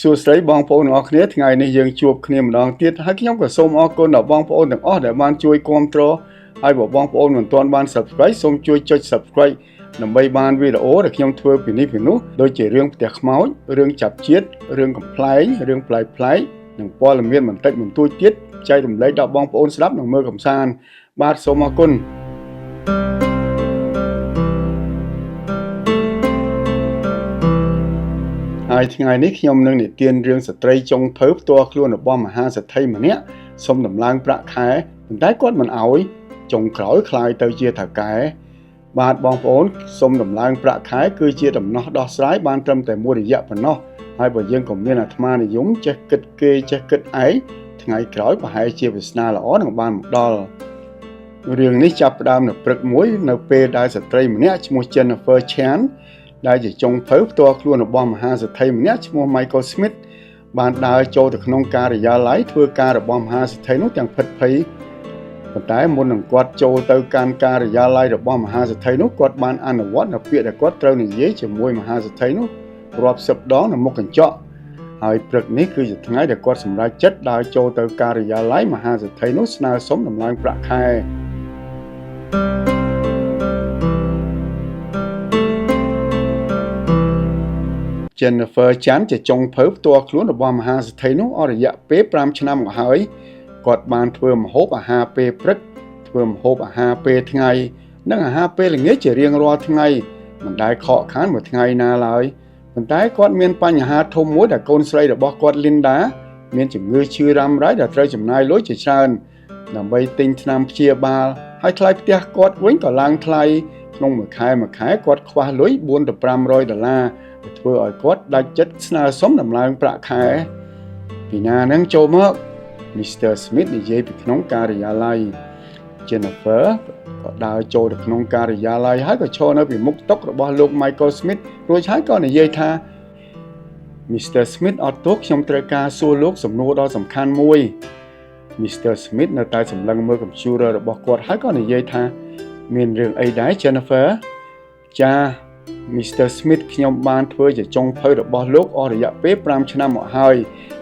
សួស្តីបងប្អូនទាំងអស់គ្នាថ្ងៃនេះយើងជួបគ្នាម្ដងទៀតហើយខ្ញុំក៏សូមអរគុណដល់បងប្អូនទាំងអស់ដែលបានជួយគាំទ្រហើយបើបងប្អូនមិនទាន់បាន Subscribe សូមជួយចុច Subscribe ដើម្បីបានវីដេអូដែលខ្ញុំធ្វើពីនេះពីនោះដូចជារឿងផ្ទះខ្មោចរឿងចាប់ជាតិរឿងកំប្លែងរឿងប្លែកៗនិងព័ត៌មានបន្តិចបន្តួចទៀតចែករំលែកដល់បងប្អូនស្ដាប់និងមើលកម្សាន្តបាទសូមអរគុណហើយថ្ងៃនេះខ្ញុំនឹងនិទានរឿងស្ត្រីចុងភៅផ្ទាល់ខ្លួនរបស់មហាសេដ្ឋីម្នាក់សុំដំឡើងប្រាក់ខែប៉ុន្តែគាត់មិនអោយចុងក្រោយខ្លាយទៅជាថៅកែបាទបងប្អូនសុំដំឡើងប្រាក់ខែគឺជាដំណោះដោះស្រាយបានត្រឹមតែមួយរយៈប៉ុណ្ណោះហើយបើយើងក៏មានអាត្មានិយមចេះគិតគេចេះគិតឯងថ្ងៃក្រោយប្រហែលជាវាសនាល្អនឹងបានមកដល់រឿងនេះចាប់ផ្ដើមនៅព្រឹកមួយនៅពេលដែលស្ត្រីម្នាក់ឈ្មោះ Jennifer Chan ដែលជាចុងភៅផ្ទាល់ខ្លួនរបស់មហាសេដ្ឋីម្នាក់ឈ្មោះ Michael Smith បានដើរចូលទៅក្នុងការិយាល័យធ្វើការរបស់មហាសេដ្ឋីនោះទាំងភិតភ័យប៉ុន្តែមុននឹងគាត់ចូលទៅកាន់ការិយាល័យរបស់មហាសេដ្ឋីនោះគាត់បានអនុវត្តនៅពាក្យដែលគាត់ត្រូវនិយាយជាមួយមហាសេដ្ឋីនោះរាប់សិបដងនៅមុខកញ្ចក់ហើយព្រឹកនេះគឺជាថ្ងៃដែលគាត់សម្រេចចិត្តដើរចូលទៅការិយាល័យមហាសេដ្ឋីនោះស្នើសុំដំឡើងប្រាក់ខែJennifer Chan ជាចុងភៅផ្ទាល់ខ្លួនរបស់មហាសេដ្ឋីនោះអស់រយៈពេល5ឆ្នាំមកហើយគាត់បានធ្វើម្ហូបអាហារពេលព្រឹកធ្វើម្ហូបអាហារពេលថ្ងៃនិងអាហារពេលល្ងាចជារៀងរាល់ថ្ងៃមិនដែលខកខានមួយថ្ងៃណាឡើយប៉ុន្តែគាត់មានបញ្ហាធំមួយដែលកូនស្រីរបស់គាត់ Linda មានជំងឺឈឺរ៉ាំរ៉ៃដែលត្រូវចំណាយលុយជាច្រើនដើម្បីទិញថ្នាំព្យាបាលហើយថ្លៃផ្ទះគាត់វិញក៏ឡើងថ្លៃក្នុងមួយខែគាត់ខ្វះលុយ$400ទៅ$500ធ្វើឲ្យគាត់ដាច់ចិត្តស្នើសុំដំឡើងប្រាក់ខែពីណានឹងចូលមក Mr. Smith និយាយពីក្នុងការិយាល័យ Jennifer ក៏ដើរចូលទៅក្នុងការិយាល័យហើយក៏ឈរនៅពីមុខតុរបស់លោក Michael Smith រួចហើយក៏និយាយថា Mr. Smith អត់ទោសខ្ញុំត្រូវការសួរលោកសំណួរដ៏សំខាន់មួយ Mr. Smith នៅតែសម្លឹងមើល computer របស់គាត់ហើយក៏និយាយថាមានរឿងអីដែរ Jennifer ចា Mr. Smith ខ្ញុំបានធ្វើជាចុងភៅរបស់លោកអស់រយៈពេល5ឆ្នាំមកហើយ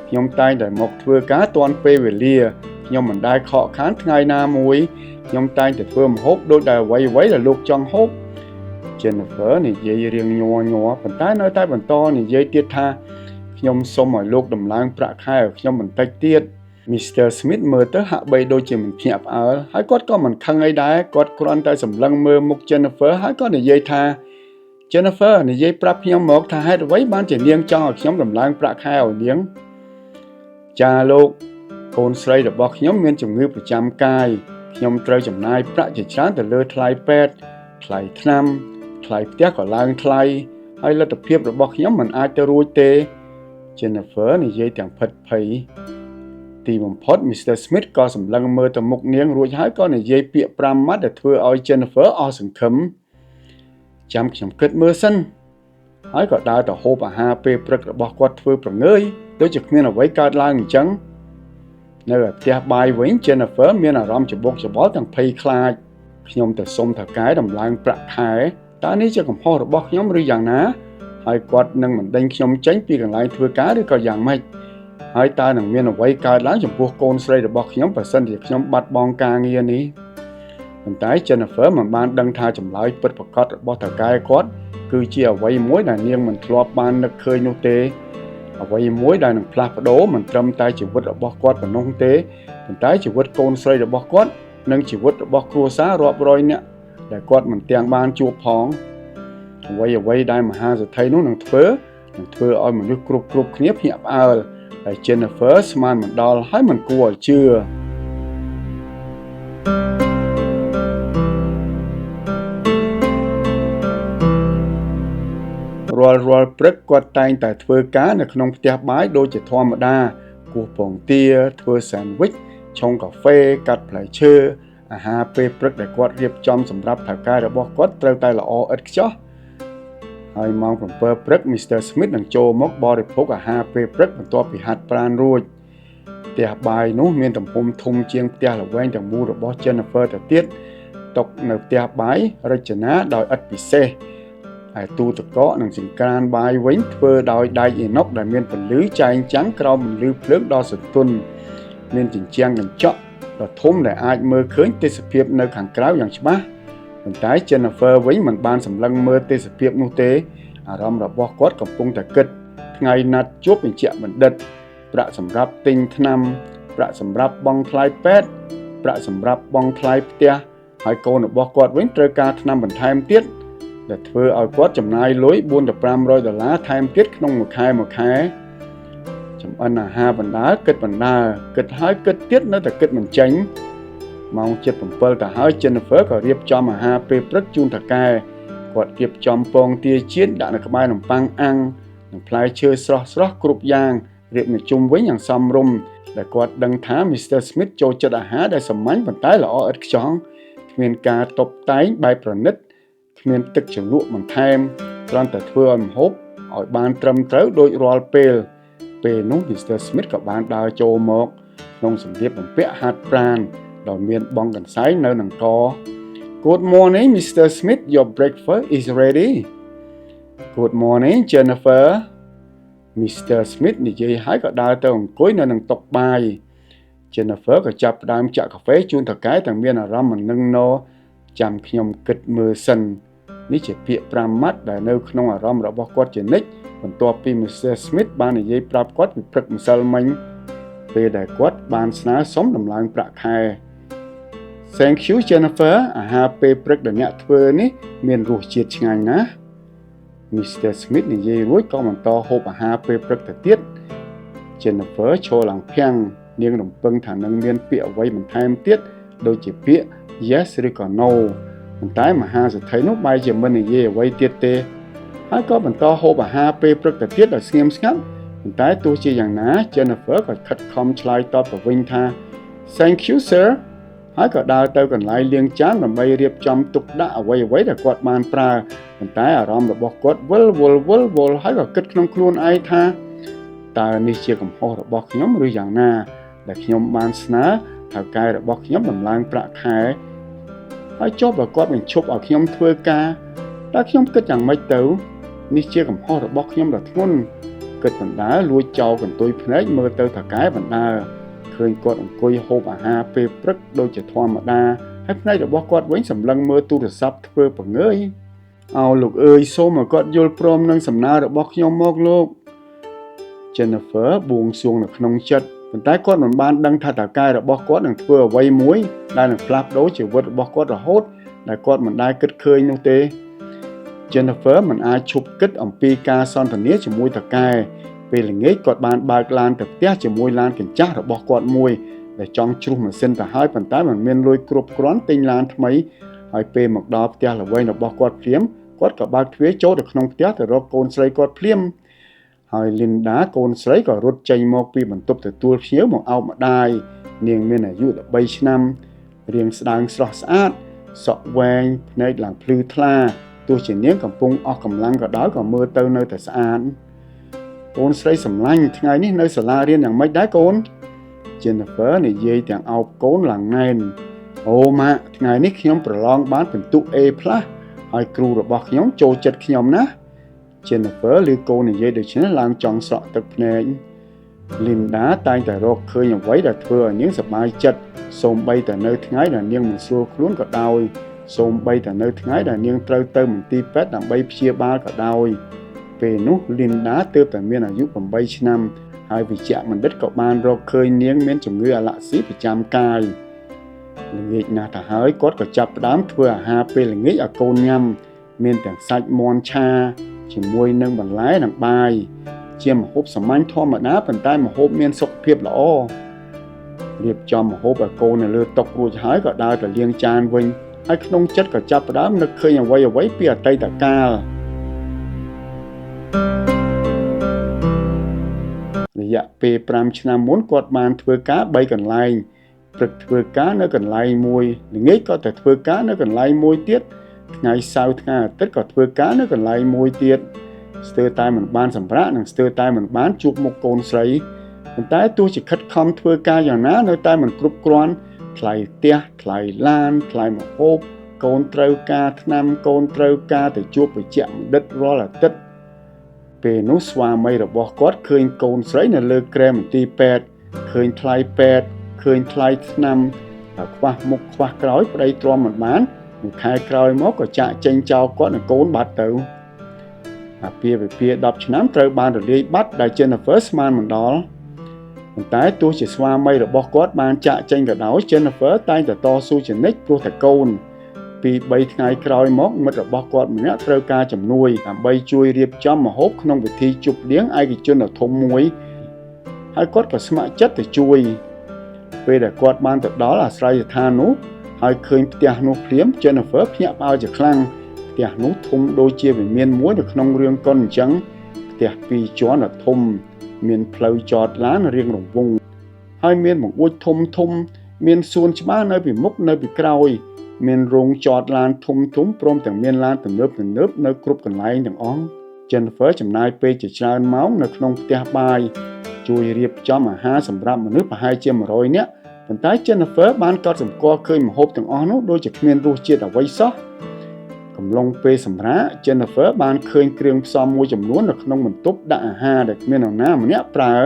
ខ្ញុំតែងតែមកធ្វើការទាន់ពេលវេលាខ្ញុំមិនដែលខកខានថ្ងៃណាមួយខ្ញុំតែងតែធ្វើម្ហូបដូចដែលអ្វីៗដែលលោកចង់ហូប Jennifer និយាយរៀងញ័រប៉ុន្តែនៅតែបន្តនិយាយទៀតថាខ្ញុំសូមឲ្យលោកដំឡើងប្រាក់ខែឲ្យខ្ញុំបន្តិចទៀត Mr. Smith មើលទៅហាក់បីដូចជាមិនភ្ញាក់ផ្អើលហើយគាត់ក៏មិនខឹងអីដែរគាត់គ្រាន់តែសម្លឹងមើលមុខ Jennifer ហើយក៏និយាយថា Jennifer និយាយប្រាប់ខ្ញុំមកថាហេតុអ្វីបានជានាងចង់ឲ្យខ្ញុំដំឡើងប្រាក់ខែឲ្យនាងចាលោកកូនស្រីរបស់ខ្ញុំមានជំងឺប្រចាំកាយខ្ញុំត្រូវចំណាយប្រាក់ជាច្រើនទៅលើថ្លៃពេទ្យថ្លៃថ្នាំថ្លៃផ្ទះក៏ឡើងថ្លៃហើយលទ្ធភាពរបស់ខ្ញុំមិនអាចទៅរួចទេ Jennifer និយាយទាំងភិតភ័យទីបំផុត Mr. Smith ក៏សម្លឹងមើលទៅមុខនាងរួចហើយក៏និយាយពាក្យ5ម៉ាត់ដែលធ្វើឲ្យ Jennifer អស់សង្ឃឹមចាំខ្ញុំគិតមើលសិនហើយក៏ដើរទៅហូបអាហារពេលព្រឹករបស់គាត់ធ្វើប្រងើយដូចជាគ្មានអ្វីកើតឡើងអញ្ចឹងនៅឯផ្ទះបាយវិញ Jennifer មានអារម្មណ៍ច្បុកច្បល់ទាំងភ័យខ្លាចខ្ញុំទៅសុំថៅកែដំឡើងប្រាក់ខែតើនេះជាកំហុសរបស់ខ្ញុំឬយ៉ាងណាហើយគាត់នឹងមិនដេញខ្ញុំចេញពីកន្លែងធ្វើការឬក៏យ៉ាងម៉េចហើយតើនឹងមានអ្វីកើតឡើងចំពោះកូនស្រីរបស់ខ្ញុំប្រសិនជាខ្ញុំបាត់បង់ការងារនេះប៉ុន្តែ Jennifer មិនបានដឹងថាចម្លើយពិតប្រាកដរបស់ថៅកែគាត់គឺជាអ្វីមួយដែលនាងមិនធ្លាប់បាននឹកឃើញនោះទេអ្វីមួយដែលនឹងផ្លាស់ប្ដូរមិនត្រឹមតែជីវិតរបស់គាត់ប៉ុណ្ណោះទេប៉ុន្តែជីវិតកូនស្រីរបស់គាត់និងជីវិតរបស់គ្រួសាររាប់រយនាក់ដែលគាត់មិនទាំងបានជួបផងអ្វីដែលមហាសេដ្ឋីនោះនឹងធ្វើឲ្យមនុស្សគ្រប់គ្នាភ្ញាក់ផ្អើលហើយ Jennifer ស្មានមិនដល់ហើយមិនគួរឲ្យជឿរាល់ព្រឹកគាត់តែងតែធ្វើការនៅក្នុងផ្ទះបាយដូចជាធម្មតាគោះពងទាធ្វើ sandwich ឆុងកាហ្វេកាត់ផ្លែឈើអាហារពេលព្រឹកដែលគាត់រៀបចំសម្រាប់ថៅកែរបស់គាត់ត្រូវតែល្អឥតខ្ចោះហើយម៉ោង7ព្រឹក Mr. Smith នឹងចូលមកបរិភោគអាហារពេលព្រឹកបន្ទាប់ពីហាត់ប្រាណរួចផ្ទះបាយនោះមានទំហំធំជាងផ្ទះល្វែងទាំងមូលរបស់ Jennifer ទៅទៀតតុនៅផ្ទះបាយរចនាដោយឥដ្ឋពិសេស ហើយទូទឹកកកនិងចង្ក្រានបាយវិញធ្វើដោយដែកអ៊ីណុកដែលមានពន្លឺចែងចាំងក្រោមពន្លឺភ្លើងដ៏សន្ទន់មានជញ្ជាំងកញ្ចក់ដ៏ធំដែលអាចមើលឃើញទេសភាពនៅខាងក្រៅយ៉ាងច្បាស់ប៉ុន្តែ Jennifer វិញមិនបានសម្លឹងមើលទេសភាពនោះទេអារម្មណ៍របស់គាត់កំពុងតែគិតថ្ងៃណាត់ជួបបញ្ជាក់បណ្ឌិតប្រាក់សម្រាប់ទិញថ្នាំប្រាក់សម្រាប់បង់ថ្លៃពេទ្យប្រាក់សម្រាប់បង់ថ្លៃផ្ទះហើយកូនរបស់គាត់វិញត្រូវការថ្នាំបន្ថែមទៀតដែលធ្វើឲ្យគាត់ចំណាយលុយ$400ទៅ$500ថែមទៀតក្នុងមួយខែចំអិនអាហារបណ្ដើគិតហើយគិតទៀតនៅតែគិតមិនចេញម៉ោង 7:07 ទៅហើយ Jennifer ក៏រៀបចំអាហារពេលព្រឹកជូនតាកែគាត់រៀបចំពងទាចៀនដាក់នៅក្បែរនំប៉័ងអាំងនិងផ្លែឈើស្រស់ៗគ្រប់យ៉ាងរៀបនៅជុំវិញយ៉ាងសមរម្យដែលគាត់ដឹងថា Mr. Smith ចូលចិត្តអាហារដែលសាមញ្ញប៉ុន្តែល្អឥតខ្ចង់គ្មានការតុបតែងបែបប្រណិតគ្មានទឹកជ្រលក់បន្ថែមគ្រាន់តែធ្វើឲ្យម្ហូបឲ្យបានត្រឹមត្រូវដូចរាល់ពេលនោះ Mr. Smith ក៏បានដើរចូលមកក្នុងសម្លៀកបំពាក់ហាត់ប្រាណដោយមានបង់កន្សែងនៅនឹងក Good morning Mr. Smith your breakfast is ready Good morning Jennifer Mr. Smith និយាយហើយក៏ដើរទៅអង្គុយនៅនឹងតុបាយ Jennifer ក៏ចាប់ផ្ដើមចាក់កាហ្វេជូនតាកែទាំងមានអារម្មណ៍មិននឹងណចាំខ្ញុំគិតមើលសិននេះជាពាក្យ5ម៉ាត់ដែលនៅក្នុងអារម្មណ៍របស់គាត់ជានិច្ចបន្ទាប់ពី Mr. Smith បាននិយាយប្រាប់គាត់ពីព្រឹកម្សិលមិញពេលដែលគាត់បានស្នើសុំដំឡើងប្រាក់ខែ Thank you Jennifer អាហារពេលព្រឹកដែលអ្នកធ្វើនេះមានរសជាតិឆ្ងាញ់ណាស់ Mr. Smith និយាយរួចក៏បន្តហូបអាហារពេលព្រឹកទៅទៀត Jennifer ឈរឡើងភាំងនាងរំពឹងថានឹងមានពាក្យអ្វីបន្ថែមទៀតដូចជាពាក្យ Yes ឬក៏ No ប៉ុន្តែមហាសេដ្ឋីនោះបែរជាមិននិយាយអ្វីទៀតទេហើយក៏បន្តហូបអាហារពេលព្រឹកទៅទៀតដោយស្ងៀមស្ងាត់ប៉ុន្តែទោះជាយ៉ាងណា Jennifer ក៏ខិតខំឆ្លើយតបទៅវិញថា Thank you sir ហើយក៏ដើរទៅកន្លែងលាងចានដើម្បីរៀបចំទុកដាក់អ្វីៗដែលគាត់បានប្រើប៉ុន្តែអារម្មណ៍របស់គាត់វិលហើយក៏គិតក្នុងខ្លួនឯងថាតើនេះជាកំហុសរបស់ខ្ញុំឬយ៉ាងណាដែលខ្ញុំបានស្នើថៅកែរបស់ខ្ញុំដំឡើងប្រាក់ខែហើយចុះបើគាត់បញ្ឈប់ឲ្យខ្ញុំធ្វើការតើខ្ញុំគិតយ៉ាងម៉េចទៅនេះជាកំហុសរបស់ខ្ញុំដ៏ធ្ងន់គិតបណ្ដើលួចចោលកន្ទុយភ្នែកមើលទៅថៅកែបណ្ដើឃើញគាត់អង្គុយហូបអាហារពេលព្រឹកដូចជាធម្មតាហើយភ្នែករបស់គាត់វិញសម្លឹងមើលទូរស័ព្ទធ្វើពង្ើយលោកអើយសូមឲ្យគាត់យល់ព្រមនឹងសំណើរបស់ខ្ញុំមកលោក Jennifer បួងសួងនៅក្នុងចិត្តប៉ុន្តែគាត់មិនបានដឹងថាតើកែរបស់គាត់នឹងធ្វើអ្វីមួយដែលនឹងផ្លាស់ប្ដូរជីវិតរបស់គាត់រហូតដែលគាត់មិនដែលគិតឃើញនោះទេ Jennifer មិនអាចឈប់គិតអំពីការសន្ទនាជាមួយតើកែពេលល្ងាចគាត់បានបើកឡានទៅផ្ទះជាមួយឡានកញ្ចាស់របស់គាត់មួយដែលចង់ជ្រុះម៉ាស៊ីនទៅហើយប៉ុន្តែមិនមានលុយគ្រប់គ្រាន់ទិញឡានថ្មីហើយពេលមកដល់ផ្ទះល្វែងរបស់គាត់ភ្លាមគាត់ក៏បើកទ្វារចូលទៅក្នុងផ្ទះទៅរកកូនស្រីគាត់ភ្លាមហើយ Linda កូនស្រីក៏រត់ចេញមកពីបន្ទប់ទទួលភ្ញៀវមកអោបម្ដាយនាងមានអាយុ13ឆ្នាំរាងស្ដើងស្រស់ស្អាតសក់វែងភ្នែកឡើងភ្លឺថ្លាទោះជានាងកំពុងអស់កម្លាំងក៏ដោយក៏មើលទៅនៅតែស្អាតកូនស្រីសម្លាញ់ថ្ងៃនេះនៅសាលារៀនយ៉ាងម៉េចដែរកូន Jennifer និយាយទាំងអោបកូនឡើងណែនអូម៉ាក់ថ្ងៃនេះខ្ញុំប្រឡងបានពិន្ទុ A+ ហើយគ្រូរបស់ខ្ញុំចូលចិត្តខ្ញុំណាស់ Jennifer ឮកូននិយាយដូច្នេះឡើងចង់ស្រក់ទឹកភ្នែក Linda តែងតែរកឃើញអ្វីដែលធ្វើឲ្យនាងសប្បាយចិត្តសូម្បីតែនៅថ្ងៃដែលនាងមិនស្រួលខ្លួនក៏ដោយសូម្បីតែនៅថ្ងៃដែលនាងត្រូវទៅមន្ទីរពេទ្យដើម្បីព្យាបាលក៏ដោយពេលនោះ Linda ទើបតែមានអាយុ8ឆ្នាំហើយវិជ្ជបណ្ឌិតក៏បានរកឃើញនាងមានជំងឺអាឡាក់ស៊ីប្រចាំកាយល្ងាចណាស់ទៅហើយគាត់ក៏ចាប់ផ្ដើមធ្វើអាហារពេលល្ងាចឲ្យកូនញ៉ាំមានទាំងសាច់មាន់ឆាជាមួយនឹងបន្លែនិងបាយជាម្ហូបសាមញ្ញធម្មតាប៉ុន្តែម្ហូបមានសុខភាពល្អរៀបចំម្ហូបឲ្យកូននៅលើតុរួចហើយក៏ដើរទៅលាងចានវិញហើយក្នុងចិត្តក៏ចាប់ផ្ដើមនឹកឃើញអ្វីពីអតីតកាលរយៈពេល5ឆ្នាំមុនគាត់បានធ្វើការ3កន្លែងព្រឹកធ្វើការនៅកន្លែងមួយល្ងាចក៏ទៅធ្វើការនៅកន្លែងមួយទៀតថ្ងៃសៅរ៍ថ្ងៃអាទិត្យក៏ធ្វើការនៅកន្លែងមួយទៀតស្ទើរតែមិនបានសម្រាកនិងស្ទើរតែមិនបានជួបមុខកូនស្រីប៉ុន្តែទោះជាខិតខំធ្វើការយ៉ាងណានៅតែមិនគ្រប់គ្រាន់ថ្លៃផ្ទះថ្លៃឡានថ្លៃម្ហូប កូនត្រូវការថ្នាំកូនត្រូវការទៅជួបវេជ្ជបណ្ឌិតរាល់អាទិត្យពេលនោះស្វាមីរបស់គាត់ឃើញកូនស្រីនៅលើគ្រែមន្ទីរពេទ្យឃើញថ្លៃពេទ្យឃើញថ្លៃថ្នាំតែខ្វះមុខខ្វះក្រោយប្តីទ្រាំមិនបានមួយខែក្រោយមកក៏ចាក់ចេញចោលគាត់និងកូនបាត់ទៅអាពាហ៍ពិពាហ៍10ឆ្នាំត្រូវបានរលាយបាត់ដែល Jennifer ស្មានមិនដល់ប៉ុន្តែទោះជាស្វាមីរបស់គាត់បានចាក់ចេញក៏ដោយ Jennifer តែងតែតស៊ូជានិច្ចព្រោះតែកូនពី3ថ្ងៃក្រោយមកមិត្តរបស់គាត់ម្នាក់ត្រូវការជំនួយដើម្បីជួយរៀបចំម្ហូបក្នុងពិធីជប់លៀងឯកជនដ៏ធំមួយហើយគាត់ក៏ស្ម័គ្រចិត្តទៅជួយពេលដែលគាត់បានទៅដល់អាស្រ័យដ្ឋាននោះហើយឃើញផ្ទះនោះភ្លាម Jennifer ភ្ញាក់ផ្អើលជាខ្លាំងផ្ទះនោះធំដូចជាវិមានមួយនៅក្នុងរឿងកុនអញ្ចឹងផ្ទះ2ជាន់ដ៏ធំមានផ្លូវចតឡានរៀងរង្វង់ហើយមានបង្អួចធំមានសួនច្បារនៅពីមុខនៅពីក្រោយមានរោងចតឡានធំព្រមទាំងមានឡានទំនើបនៅគ្រប់កន្លែងទាំងអស់ Jennifer ចំណាយពេលជាច្រើនម៉ោងនៅក្នុងផ្ទះបាយជួយរៀបចំអាហារសម្រាប់មនុស្សប្រហែលជា100នាក់ប៉ុន្តែ Jennifer បានកត់សម្គាល់ឃើញម្ហូបទាំងអស់នោះដូចជាគ្មានរសជាតិអ្វីសោះកំឡុងពេលសម្រាក Jennifer បានឃើញគ្រឿងផ្សំមួយចំនួននៅក្នុងបន្ទប់ដាក់អាហារដែលគ្មាននរណាម្នាក់ប្រើ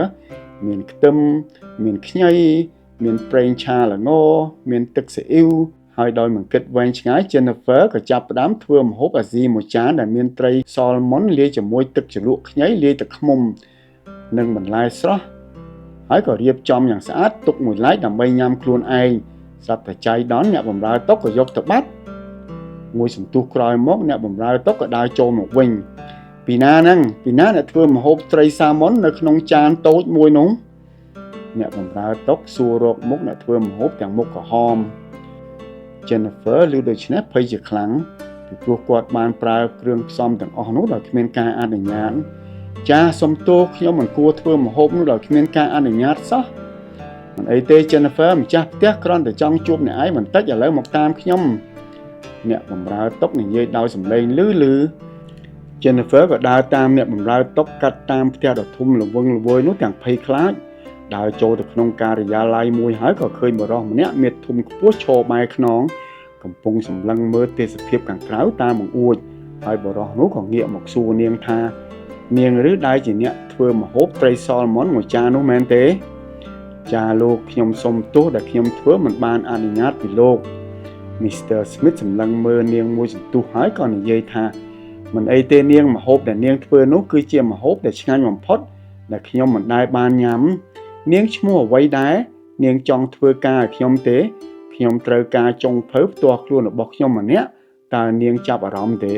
មានខ្ទឹមមានខ្ញីមានប្រេងឆាល្ងមានទឹកស៊ីអ៊ីវហើយដោយមិនគិតវែងឆ្ងាយ Jennifer ក៏ចាប់ផ្ដើមធ្វើម្ហូបអាស៊ីមួយចានដែលមានត្រីសលមុនលាយជាមួយទឹកជ្រលក់ខ្ញីលាយទឹកឃ្មុំនិងបន្លែស្រស់ហើយក៏រៀបចំយ៉ាងស្អាតទុកមួយឡែកដើម្បីញ៉ាំខ្លួនឯងស្រាប់តែចៃដន្យអ្នកបម្រើតុក៏យកទៅបាត់មួយសន្ទុះក្រោយមកអ្នកបម្រើតុក៏ដើរចូលមកវិញពីណាអ្នកធ្វើម្ហូបត្រីសាម៉ុននៅក្នុងចានតូចមួយនោះអ្នកបម្រើតុសួររកមុខអ្នកធ្វើម្ហូបទាំងមុខក្រហម Jennifer ឮដូច្នេះភ័យជាខ្លាំងពីព្រោះគាត់បានប្រើគ្រឿងផ្សំទាំងអស់នោះដោយគ្មានការអនុញ្ញាតចាសុំទោសខ្ញុំមិនគួរធ្វើម្ហូបនោះដោយគ្មានការអនុញ្ញាតសោះមិនអីទេ Jennifer ម្ចាស់ផ្ទះគ្រាន់តែចង់ជួបអ្នកឯងបន្តិចឥឡូវមកតាមខ្ញុំអ្នកបម្រើតុនិយាយដោយសំឡេងលឺ Jennifer ក៏ដើរតាមអ្នកបម្រើតុកាត់តាមផ្ទះដ៏ធំល្វឹងល្វើយនោះទាំងភ័យខ្លាចដើរចូលទៅក្នុងការិយាល័យមួយហើយក៏ឃើញបុរសម្នាក់មាឌធំខ្ពស់ឈរបែរខ្នងកំពុងសម្លឹងមើលទេសភាពខាងក្រៅតាមបង្អួចហើយបុរសនោះក៏ងាកមកសួរនាងថានាងឬដែលជាអ្នកធ្វើម្ហូបត្រីសលមុនមួយចាននោះមែនទេចាលោកខ្ញុំសូមទោសដែលខ្ញុំធ្វើមិនបានអនុញ្ញាតពីលោក Mr. Smith សម្លឹងមើលនាងមួយសន្ទុះហើយក៏និយាយថាមិនអីទេនាងម្ហូបដែលនាងធ្វើនោះគឺជាម្ហូបដែលឆ្ងាញ់បំផុតដែលខ្ញុំមិនដែលបានញ៉ាំនាងឈ្មោះអ្វីដែរនាងចង់ធ្វើការឲ្យខ្ញុំទេខ្ញុំត្រូវការចុងភៅផ្ទាល់ខ្លួនរបស់ខ្ញុំម្នាក់តើនាងចាប់អារម្មណ៍ទេ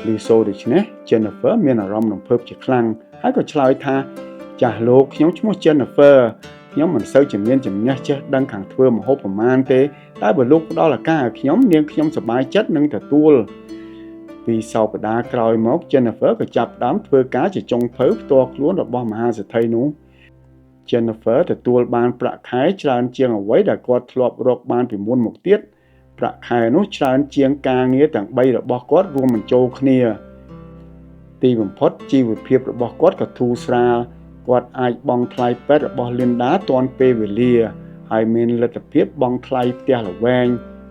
លឺសូរដូច្នេះ Jennifer មានអារម្មណ៍រំភើបជាខ្លាំងហើយក៏ឆ្លើយថាចាស់លោកខ្ញុំឈ្មោះ Jennifer ខ្ញុំមិនសូវជំនាញជំនះចេះដឹងខាងធ្វើម្ហូបប្រមាណទេតែបើលោកផ្ដល់ឱកាសឲ្យខ្ញុំនាងខ្ញុំសប្បាយចិត្តនឹងទទួលពីសប្តាហ៍ក្រោយមក Jennifer ក៏ចាប់ផ្ដើមធ្វើការជាចុងភៅផ្ទាល់ខ្លួនរបស់មហាសេដ្ឋីនោះ Jennifer ទទួលបានប្រាក់ខែច្រើនជាងអ្វីដែលគាត់ធ្លាប់រកបានពីមុនមកទៀតប្រាក់ខែនោះច្រើនជាងការងារទាំង3របស់គាត់រួមបញ្ចូលគ្នាទីបំផុតជីវភាពរបស់គាត់ក៏ធូរស្រាលគាត់អាចបង់ថ្លៃពេទ្យរបស់ Linda ទាន់ពេលវេលាហើយមានលទ្ធភាពបង់ថ្លៃផ្ទះល្វែង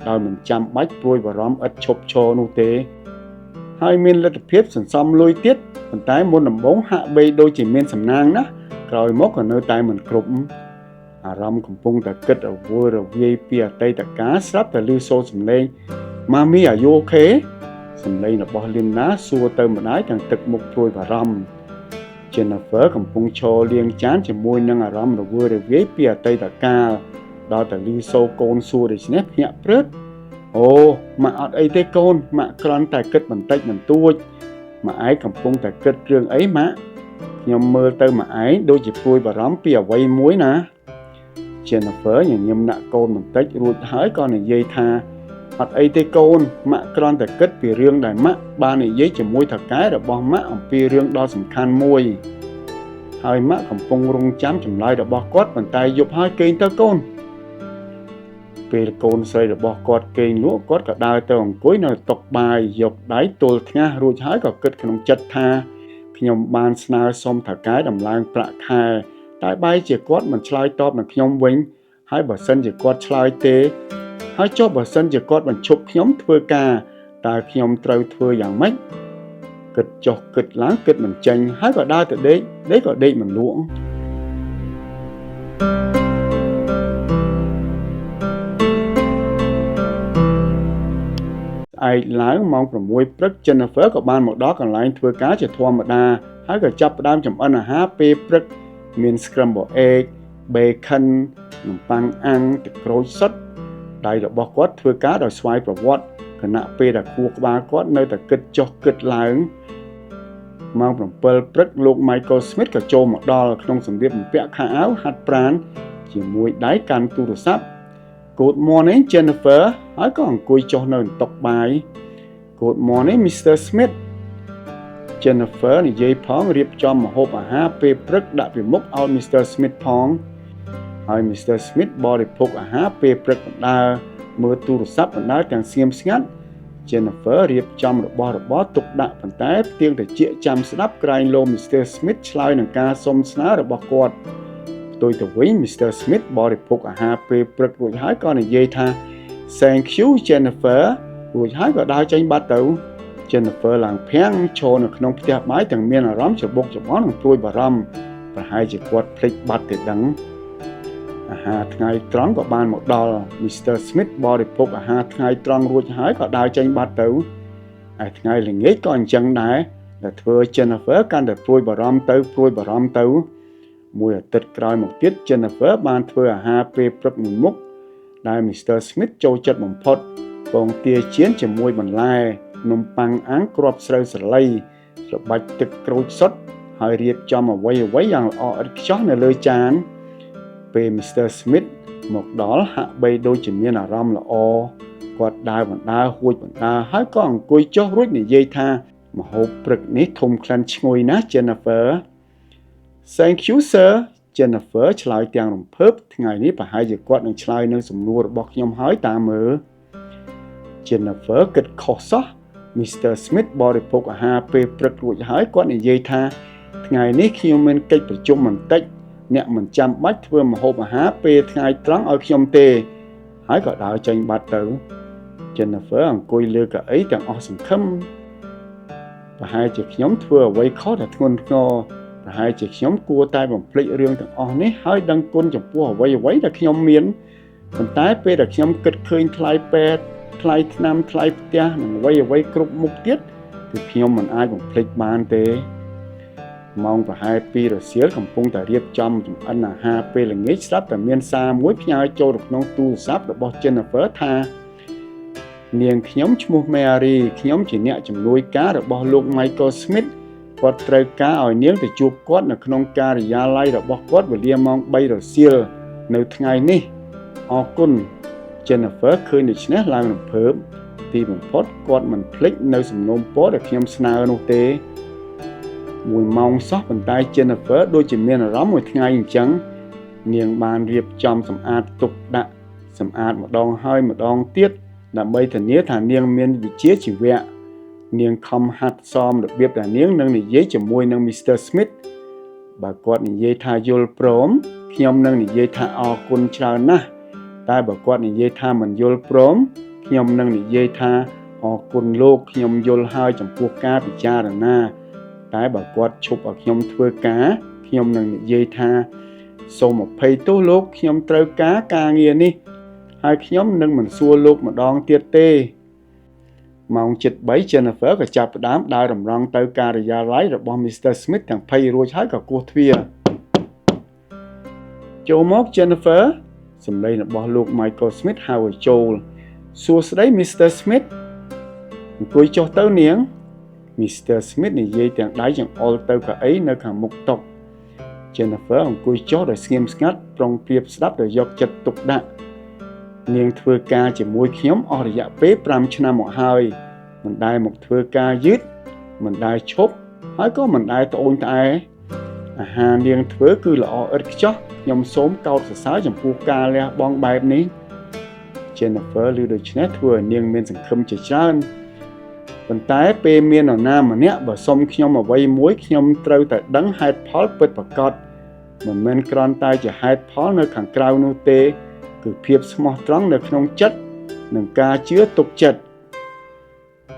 ដោយមិនចាំបាច់ព្រួយបារម្ភឥតឈប់ឈរនោះទេហើយមានលទ្ធភាពសន្សំលុយទៀតប៉ុន្តែមុនដំបូងហាក់បីដូចជាមានសំណាងណាស់ក្រោយមកក៏នៅតែមិនគ្រប់អារម្មណ៍កំពុងតែគិតរវើរវាយពីអតីតកាលស្រាប់តែឮសូរសំឡេង Mommy are you okay សំឡេងរបស់ Linda សួរទៅម្ដាយទាំងទឹកមុខព្រួយបារម្ភ Jennifer កំពុងឈរលាងចានជាមួយនឹងអារម្មណ៍រវើរវាយពីអតីតកាលដល់តែឮសូរកូនសួរដូច្នេះភ្ញាក់ព្រឹកអូម៉ាក់អត់អីទេកូនម៉ាក់គ្រាន់តែគិតបន្តិចបន្តួចម៉ាក់ឯងកំពុងតែគិតរឿងអីម៉ាក់ខ្ញុំមើលទៅម៉ាក់ឯងដូចជាព្រួយបារម្ភពីអ្វីមួយណា Jennifer ញញឹមដាក់កូនបន្តិចរួចហើយក៏និយាយថាអត់អីទេកូនម៉ាក់គ្រាន់តែគិតពីរឿងដែលម៉ាក់បាននិយាយជាមួយថៅកែរបស់ម៉ាក់អំពីរឿងដ៏សំខាន់មួយហើយម៉ាក់កំពុងរង់ចាំចម្លើយរបស់គាត់ប៉ុន្តែយប់ហើយគេងទៅកូនពេលកូនស្រីរបស់គាត់គេងលក់គាត់ក៏ដើរទៅអង្គុយនៅតុបាយយកដៃទល់ថ្ងាសរួចហើយក៏គិតក្នុងចិត្តថាខ្ញុំបានស្នើសុំថៅកែដំឡើងប្រាក់ខែតែបែរជាគាត់មិនឆ្លើយតបនឹងខ្ញុំវិញហើយបើសិនជាគាត់ឆ្លើយទេហ ហើយចុះបើសិនជាគាត់បញ្ឈប់ខ្ញុំធ្វើការតើខ្ញុំត្រូវធ្វើយ៉ាងម៉េចគិតចុះគិតឡើងគិតមិនចេញហើយក៏ដើរទៅដេកក៏ដេកមិនលក់ឯកឡើងម៉ោង 6 ព្រឹក Jennifer ក៏បានមកដល់កន្លែងធ្វើការជាធម្មតាហើយក៏ចាប់ផ្ដើមចម្អិនអាហារពេលព្រឹកមាន scramble egg, bacon, នំប៉័ងអាំង ទឹកក្រូចសុទ្ធដៃរបស់គាត់ធ្វើការដោយស្វ័យប្រវត្តិខណៈពេលដែលខួរក្បាលគាត់នៅតែគិតចុះគិតឡើងម៉ោង 7 ព្រឹកលោក Michael Smith ក៏ចូលមកដល់ក្នុងសម្លៀកបំពាក់ខោអាវហាត់ប្រាណជាមួយដៃកាន់ទូរស័ព្ទ Good morning Jennifer ហើយក៏អង្គុយចុះនៅបន្ទប់បាយ Good morning Mr. Smith Jennifer និយាយផងរៀបចំម្ហូបអាហារពេលព្រឹកដាក់ពីមុខឲ្យ Mr. Smith ផងហើយ Mr. Smith បរិភោគអាហារពេលព្រឹកបណ្ដើរមើលទូរស័ព្ទបណ្ដើរទាំងស្ងៀមស្ងាត់ Jennifer រៀបចំរបស់របរទុកដាក់ប៉ុន្តែផ្ទៀងត្រចៀកចាំស្ដាប់ក្រែងលោ Mr. Smith ឆ្លើយនឹងការសុំស្នើរបស់គាត់ផ្ទុយទៅវិញ Mr. Smith បរិភោគអាហារពេលព្រឹករួចហើយក៏និយាយថា Thank you Jennifer រួចហើយក៏ដើរចេញបាត់ទៅ Jennifer ឡើងភាំងឈរនៅក្នុងផ្ទះបាយទាំងមានអារម្មណ៍ច្របូកច្របល់និងព្រួយបារម្ភប្រហែលជាគាត់ភ្លេចបាត់ទៅដឹងអាហារថ្ងៃត្រង់ក៏បានមកដល់ Mr. Smith បរិភោគអាហារថ្ងៃត្រង់រួចហើយក៏ដើរចេញបាត់ទៅហើយថ្ងៃល្ងាចក៏អញ្ចឹងដែរដែលធ្វើ Jennifer កាន់តែព្រួយបារម្ភទៅមួយអាទិត្យក្រោយមកទៀត Jennifer បានធ្វើអាហារពេលព្រឹកមួយមុខដែល Mr. Smith ចូលចិត្តបំផុតពងទាចៀនជាមួយបន្លែនំប៉័ងអាំងគ្រាប់ស្រូវស្រឡីល្បាច់ទឹកក្រូចសុទ្ធហើយរៀបចំអ្វីយ៉ាងល្អឥតខ្ចោះនៅលើចានពេល Mr. Smith មកដល់ហាក់បីដូចជាមានអារម្មណ៍ល្អគាត់ដើរបណ្ដើរហួចបណ្ដើរហើយក៏អង្គុយចុះរួចនិយាយថាម្ហូបព្រឹកនេះធំក្លិនឈ្ងុយណាស់ Jennifer Thank you sir Jennifer ឆ្លើយទាំងរំភើបថ្ងៃនេះប្រហែលជាគាត់នឹងឆ្លើយនឹងសំណួររបស់ខ្ញុំហើយតាមមើល Jennifer គិតខុសសោះ Mr. Smith បរិភោគអាហារពេលព្រឹករួចហើយគាត់និយាយថាថ្ងៃនេះខ្ញុំមានកិច្ចប្រជុំបន្តិចអ្នកមិនចាំបាច់ធ្វើម្ហូបអាហារពេលថ្ងៃត្រង់ឲ្យខ្ញុំទេហើយក៏ដើរចេញបាត់ទៅ Jennifer អង្គុយលើកៅអីទាំងអស់សង្ឃឹមប្រហែលជាខ្ញុំធ្វើអ្វីខុសដែលធ្ងន់ធ្ងរប្រហែលជាខ្ញុំគួរតែបំភ្លេចរឿងទាំងអស់នេះហើយដឹងគុណចំពោះអ្វីដែលខ្ញុំមានប៉ុន្តែពេលដែលខ្ញុំគិតឃើញថ្លៃពេទ្យថ្លៃថ្នាំថ្លៃផ្ទះនិងអ្វីគ្រប់មុខទៀតគឺខ្ញុំមិនអាចបំភ្លេចបានទេម៉ោងប្រហែល2រសៀលកំពុងតែរៀបចំចម្អិនអាហារពេលល្ងាចស្រាប់តែមានសារមួយផ្ញើចូលទៅក្នុងទូរស័ព្ទរបស់ Jennifer ថានាងខ្ញុំឈ្មោះ Mary ខ្ញុំជាអ្នកជំនួយការរបស់លោក Michael Smith គាត់ត្រូវការឲ្យនាងទៅជួបគាត់នៅក្នុងការិយាល័យរបស់គាត់វេលាម៉ោង3រសៀលនៅថ្ងៃនេះអរគុណ Jennifer ឃើញដូច្នេះឡើងរំភើបទីបំផុតគាត់មិនភ្លេចនៅសំណូមពរដែលខ្ញុំស្នើនោះទេ1ម៉ោងសោះប៉ុន្តែ Jennifer ដូចជាមានអារម្មណ៍មួយថ្ងៃអញ្ចឹងនាងបានរៀបចំសម្អាតទុកដាក់សម្អាតម្ដងហើយម្ដងទៀតដើម្បីធានាថានាងមានវិជ្ជាជីវៈនាងខំហាត់សមរបៀបដែលនាងនឹងនិយាយជាមួយនឹង Mr. Smith បើគាត់និយាយថាយល់ព្រមខ្ញុំនឹងនិយាយថាអរគុណច្រើនណាស់តែបើគាត់និយាយថាមិនយល់ព្រមខ្ញុំនឹងនិយាយថាអរគុណលោកខ្ញុំយល់ហើយចំពោះការពិចារណាតែបើគាត់ឈប់ឲ្យខ្ញុំធ្វើការខ្ញុំនឹងនិយាយថាសូមអភ័យទោសលោកខ្ញុំត្រូវការងារនេះហើយខ្ញុំនឹងមិនសួរលោកម្ដងទៀតទេម៉ោង 7:03 Jennifer ក៏ចាប់ផ្ដើមដើររំរង់ទៅការិយាល័យរបស់ Mr. Smith ទាំងភ័យរួចហើយក៏គោះទ្វារចូលមក Jennifer សម្លេងរបស់លោក Michael Smith ហៅឲ្យចូលសួស្ដី Mr. Smith អង្គុយចុះទៅនាង Mr. Smith និយាយទាំងដៃចង្អុលទៅកៅអីនៅខាងមុខតុ Jennifer អង្គុយចុះដោយស្ងៀមស្ងាត់ប្រុងប្រៀបស្ដាប់ដោយយកចិត្តទុកដាក់នាងធ្វើការជាមួយខ្ញុំអស់រយៈពេល5ឆ្នាំមកហើយមិនដែលមកធ្វើការយឺតមិនដែលឈប់ហើយក៏មិនដែលត្អូញត្អែអាហារនាងធ្វើគឺល្អឥតខ្ចោះខ្ញុំសូមកោតសរសើរចំពោះការលះបង់បែបនេះ Jennifer ឮដូច្នេះធ្វើឲ្យនាងមានសង្ឃឹមជាច្រើនប៉ុន្តែពេលមាននរណាម្នាក់បើសុំខ្ញុំអ្វីមួយខ្ញុំត្រូវតែដឹងហេតុផលពិតប្រាកដមិនមែនគ្រាន់តែជាហេតុផលនៅខាងក្រៅនោះទេគឺភាពស្មោះត្រង់នៅក្នុងចិត្ត និងការជឿទុកចិត្ត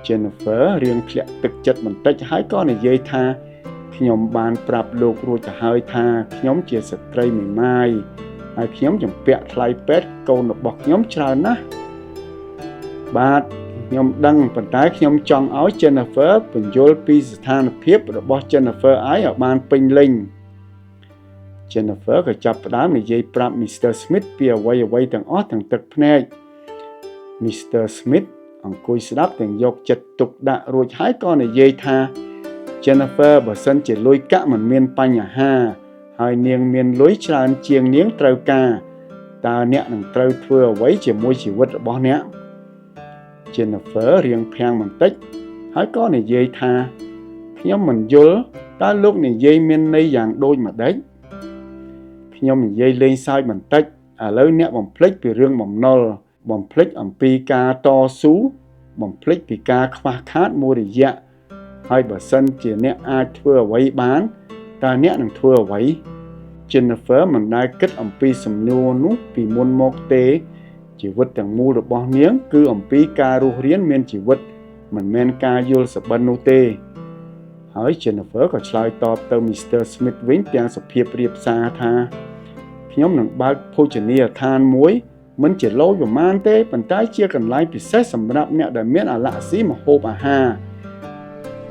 Jennifer រៀងធ្លាក់ទឹកចិត្តបន្តិចហើយក៏និយាយថាខ្ញុំបានប្រាប់លោករួចទៅហើយថាខ្ញុំជាស្ត្រីមេម៉ាយហើយខ្ញុំជំពាក់ថ្លៃពេទ្យកូនរបស់ខ្ញុំច្រើនណាស់បាទខ្ញុំដឹងប៉ុន្តែខ្ញុំចង់ឲ្យ Jennifer ពន្យល់ពីស្ថានភាពរបស់ Jennifer ឲ្យបានពេញលេញ Jennifer ក៏ចាប់ផ្ដើមនិយាយប្រាប់ Mr. Smith ពីអ្វីៗទាំងអស់ទាំងទឹកភ្នែក Mr. Smith អង្គុយស្ដាប់ទាំងយកចិត្តទុកដាក់រួចហើយក៏និយាយថា Jennifer បើសិនជាលុយកាក់មិនមានបញ្ហាហើយនាងមានលុយច្រើនជាងនាងត្រូវការតើអ្នកនឹងត្រូវធ្វើអ្វីជាមួយជីវិតរបស់អ្នក Jennifer រៀងភាំងបន្តិចហើយក៏និយាយថាខ្ញុំមិនយល់តើលោកនិយាយមានន័យយ៉ាងដូចម្ដេចខ្ញុំនិយាយលេងសើចបន្តិចឥឡូវអ្នកបំភ្លេចពីរឿងបំណុលបំភ្លេចអំពីការតស៊ូបំភ្លេចពីការខ្វះខាតមួយរយៈហើយបើសិនជាអ្នកអាចធ្វើអ្វីបានតើអ្នកនឹងធ្វើអ្វី Jennifer មិនដែលគិតអំពីសំណួរនោះពីមុនមកទេជីវិតទាំងមូលរបស់នាងគឺអំពីការរស់រានមានជីវិតមិនមែនការយល់សប្តិនោះទេហើយ Jennifer ក៏ឆ្លើយតបទៅ Mr. Smith វិញទាំងសុភាពរាបសារថាខ្ញុំនឹងបើកភោជនីយដ្ឋានមួយមិនជាឡូចប្រមាណទេប៉ុន្តែជាកន្លែងពិសេសសម្រាប់អ្នកដែលមានអាឡែស៊ីម្ហូបអាហារ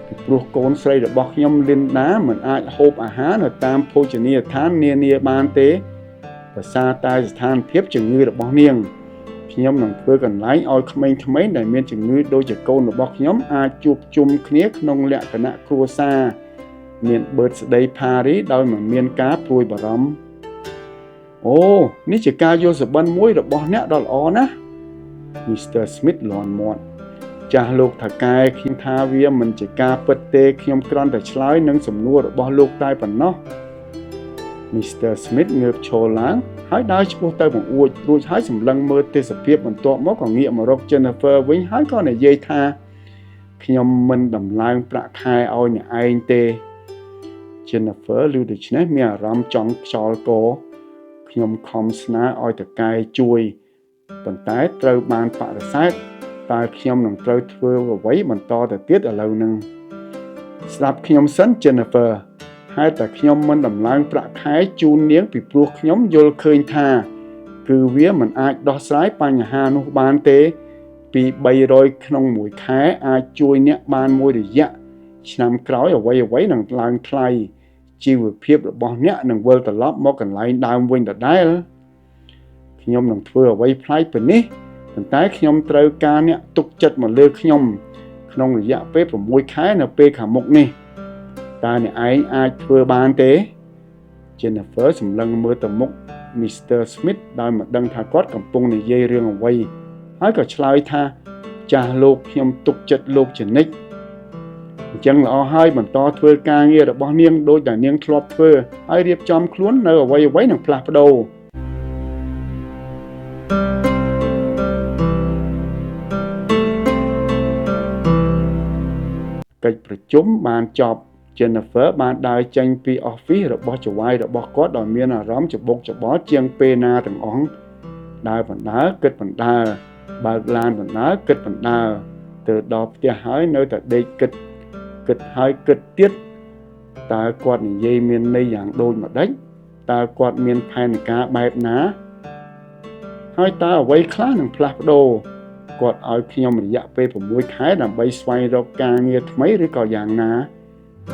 ពីព្រោះកូនស្រីរបស់ខ្ញុំ Linda មិនអាចហូបអាហារនៅតាមភោជនីយដ្ឋាននានាបានទេដោយសារតែស្ថានភាពជំងឺរបស់នាងខ្ញុំនឹងធ្វើកន្លែងឲ្យក្មេងៗដែលមានជំងឺដូចជាកូនរបស់ខ្ញុំអាចជួបជុំគ្នាក្នុងលក្ខណៈគ្រួសារមាន birthday party ដោយមិនមានការព្រួយបារម្ភអូនេះជាការយល់សប្តិមួយរបស់អ្នកដ៏ល្អណាស់ Mr. Smith លាន់មាត់ចាស់លោកថៅកែខ្ញុំថាវាមិនជាការពិតទេខ្ញុំគ្រាន់តែឆ្លើយនឹងសំណួររបស់លោកតែប៉ុណ្ណោះ Mr. Smith ងើបឈរឡើងហើយដើរឆ្ពោះទៅបង្អួចរួចហើយសម្លឹងមើលទេសភាពបន្ទាប់មកក៏ងាកមករក Jennifer វិញហើយក៏និយាយថាខ្ញុំមិនដំឡើងប្រាក់ខែឲ្យអ្នកឯងទេ Jennifer ឮដូច្នេះមានអារម្មណ៍ចង់ខ្យល់កខ្ញុំខំស្នើឲ្យតកែជួយប៉ុន្តែត្រូវបានបដិសេធតើខ្ញុំនឹងត្រូវធ្វើអ្វីបន្តទៅទៀតឥឡូវហ្នឹងស្ដាប់ខ្ញុំសិន Jennifer ហើយតែខ្ញុំមិនដំឡើងប្រាក់ខែជូននាងពីព្រោះខ្ញុំយល់ឃើញថាគឺវាមិនអាចដោះស្រាយបញ្ហានោះបានទេពី300ក្នុងមួយខែអាចជួយអ្នកបានមួយរយៈឆ្នាំក្រោយអ្វីៗនឹងឡើងថ្លៃជីវភាពរបស់អ្នកនឹងវិលត្រឡប់មកកន្លែងដើមវិញដដែលខ្ញុំនឹងធ្វើអ្វីប្លែកពីនេះប៉ុន្តែខ្ញុំត្រូវការអ្នកទុកចិត្តមកលើខ្ញុំក្នុងរយៈពេល6ខែនៅពេលខាងមុខនេះតើអ្នកឯងអាចធ្វើបានទេ Jennifer សម្លឹងមើលទៅមុខ Mr. Smith ដោយមិនដឹងថាគាត់កំពុងនិយាយរឿងអ្វីហើយក៏ឆ្លើយថាចាស់លោកខ្ញុំទុកចិត្តលោកជានិច្ចអញ្ចឹងល្អហើយបន្តធ្វើការងាររបស់នាងដោយដែលនាងធ្លាប់ធ្វើហើយរៀបចំខ្លួននៅអ្វីៗនឹងផ្លាស់ប្ដូរកិច្ចប្រជុំបានចប់ Jennifer បានដើរចេញពី office របស់ចៅហ្វាយរបស់គាត់ដោយមានអារម្មណ៍ច្បុកច្បល់ជាងពេលណាទាំងអស់ដើរបណ្ដើរគិតបណ្ដើរបើកឡានបណ្ដើរគិតបណ្ដើរទៅដល់ផ្ទះហើយនៅតែដេកគិតហើយគិតទៀតតើគាត់និយាយមានន័យយ៉ាងដូចម្ដេចតើគាត់មានផែនការបែបណាហើយតើអ្វីខ្លះនឹងផ្លាស់ប្ដូរគាត់ឲ្យខ្ញុំរយៈពេល6ខែដើម្បីស្វែងរកការងារថ្មីឬក៏យ៉ាងណា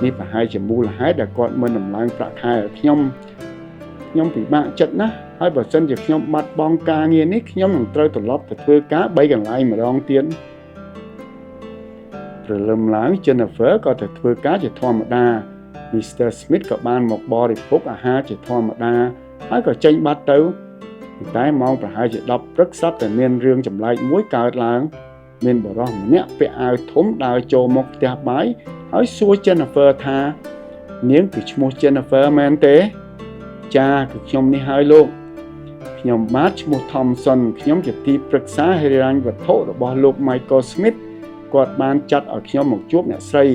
នេះប្រហែលជាមូលហេតុដែលគាត់មិនដំឡើងប្រាក់ខែឲ្យខ្ញុំពិបាកចិត្តណាស់ហើយបើសិនជាខ្ញុំបាត់បង់ការងារនេះខ្ញុំនឹងត្រូវត្រឡប់ទៅធ្វើការ3កន្លែងម្ដងទៀតព្រលឹមឡើង Jennifer ក៏ទៅធ្វើការជាធម្មតា Mr. Smith ក៏បានមកបរិភោគអាហារជាធម្មតាហើយក៏ចេញបាត់ទៅតែម៉ោងប្រហែលជា10ព្រឹកស្រាប់តែមានរឿងចម្លែកមួយកើតឡើងមានបុរសម្នាក់ពាក់អាវធំដើរចូលមកផ្ទះបាយហើយសួរ Jennifer ថានាងគឺឈ្មោះ Jennifer មែនទេចាគឺខ្ញុំនេះហើយលោកខ្ញុំបាទឈ្មោះ Thompson ខ្ញុំជាទីប្រឹក្សាហិរញ្ញវត្ថុរបស់លោក Michael Smith គាត់បានចាត់ឲ្យខ្ញុំមកជួបអ្នកស្រី